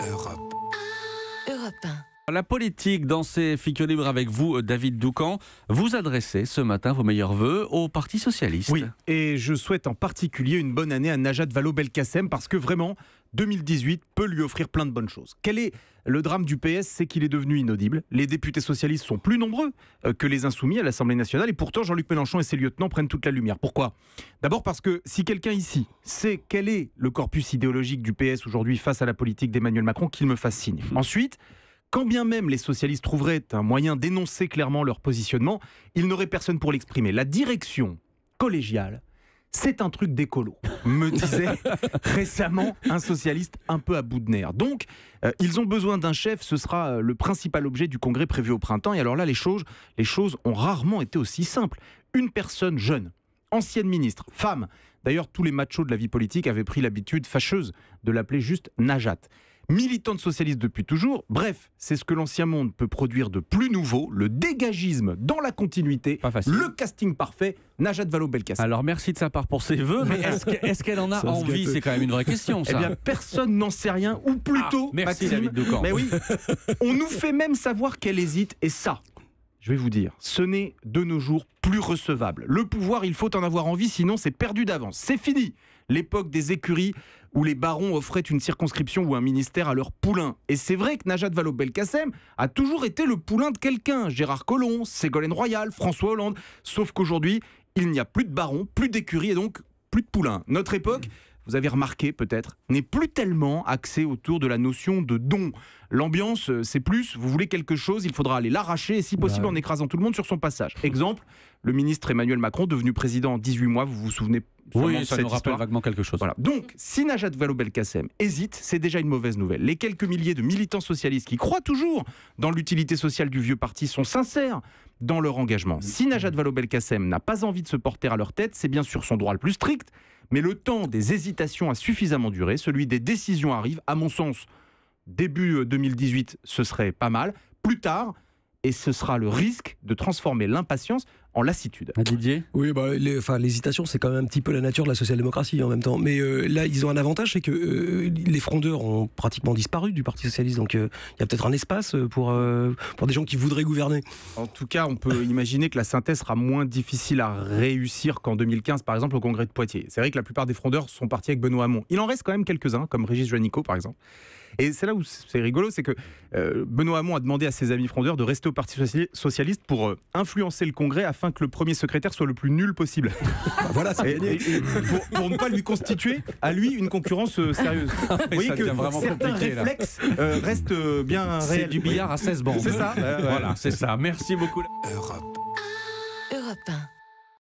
Europe. Europe 1. La politique dans ces Figures libres avec vous, David Doucan. Vous adressez ce matin vos meilleurs vœux au Parti socialiste. Oui, et je souhaite en particulier une bonne année à Najat Vallaud-Belkacem parce que vraiment, 2018 peut lui offrir plein de bonnes choses. Quel est le drame du PS? C'est qu'il est devenu inaudible. Les députés socialistes sont plus nombreux que les insoumis à l'Assemblée nationale et pourtant Jean-Luc Mélenchon et ses lieutenants prennent toute la lumière. Pourquoi? D'abord parce que si quelqu'un ici sait quel est le corpus idéologique du PS aujourd'hui face à la politique d'Emmanuel Macron, qu'il me fasse signe. Ensuite, quand bien même les socialistes trouveraient un moyen d'énoncer clairement leur positionnement, ils n'auraient personne pour l'exprimer. La direction collégiale, c'est un truc d'écolo, me disait récemment un socialiste un peu à bout de nerfs. Donc, ils ont besoin d'un chef, ce sera le principal objet du congrès prévu au printemps. Et alors là, les choses ont rarement été aussi simples. Une personne jeune, ancienne ministre, femme. D'ailleurs, tous les machos de la vie politique avaient pris l'habitude fâcheuse de l'appeler juste Najat. Militante socialiste depuis toujours, bref, c'est ce que l'ancien monde peut produire de plus nouveau, le dégagisme dans la continuité, le casting parfait, Najat Vallaud-Belkacem. Alors merci de sa part pour ses vœux, mais est-ce qu'elle en a envie? C'est quand même une vraie question, ça. Eh bien, personne n'en sait rien, ou plutôt, merci Maxime, David Doucan. Mais oui, on nous fait même savoir qu'elle hésite, et ça, je vais vous dire, ce n'est de nos jours plus recevable. Le pouvoir, il faut en avoir envie, sinon c'est perdu d'avance. C'est fini l'époque des écuries où les barons offraient une circonscription ou un ministère à leur poulain. Et c'est vrai que Najat Vallaud-Belkacem a toujours été le poulain de quelqu'un. Gérard Collomb, Ségolène Royal, François Hollande. Sauf qu'aujourd'hui, il n'y a plus de barons, plus d'écuries et donc plus de poulains. Notre époque, vous avez remarqué peut-être, n'est plus tellement axée autour de la notion de don. L'ambiance, c'est plus, vous voulez quelque chose, il faudra aller l'arracher et si possible en écrasant tout le monde sur son passage. Exemple, le ministre Emmanuel Macron, devenu président en 18 mois, vous vous souvenez oui, de ça cette nous rappelle histoire. vaguement quelque chose. Voilà. Donc, si Najat Vallaud-Belkacem hésite, c'est déjà une mauvaise nouvelle. Les quelques milliers de militants socialistes qui croient toujours dans l'utilité sociale du vieux parti sont sincères dans leur engagement. Si Najat Vallaud-Belkacem n'a pas envie de se porter à leur tête, c'est bien sûr son droit le plus strict, mais le temps des hésitations a suffisamment duré, celui des décisions arrive, à mon sens, début 2018, ce serait pas mal, plus tard, et ce sera le risque de transformer l'impatience en lassitude. Didier ? Oui, l'hésitation, c'est quand même un petit peu la nature de la social-démocratie en même temps. Mais là, ils ont un avantage, c'est que les frondeurs ont pratiquement disparu du Parti socialiste. Donc, il y a peut-être un espace pour des gens qui voudraient gouverner. En tout cas, on peut imaginer que la synthèse sera moins difficile à réussir qu'en 2015, par exemple, au congrès de Poitiers. C'est vrai que la plupart des frondeurs sont partis avec Benoît Hamon. Il en reste quand même quelques-uns, comme Régis Juanico, par exemple. Et c'est là où c'est rigolo, c'est que Benoît Hamon a demandé à ses amis frondeurs de rester au Parti socialiste pour influencer le congrès afin que le premier secrétaire soit le plus nul possible. Voilà, c'est gagné. Pour ne pas lui constituer, à lui, une concurrence sérieuse. Vous voyez que certains réflexes restent bien réels. C'est du billard à 16 bandes. C'est ça. Voilà, c'est ça. Merci beaucoup. Europe. Europe 1.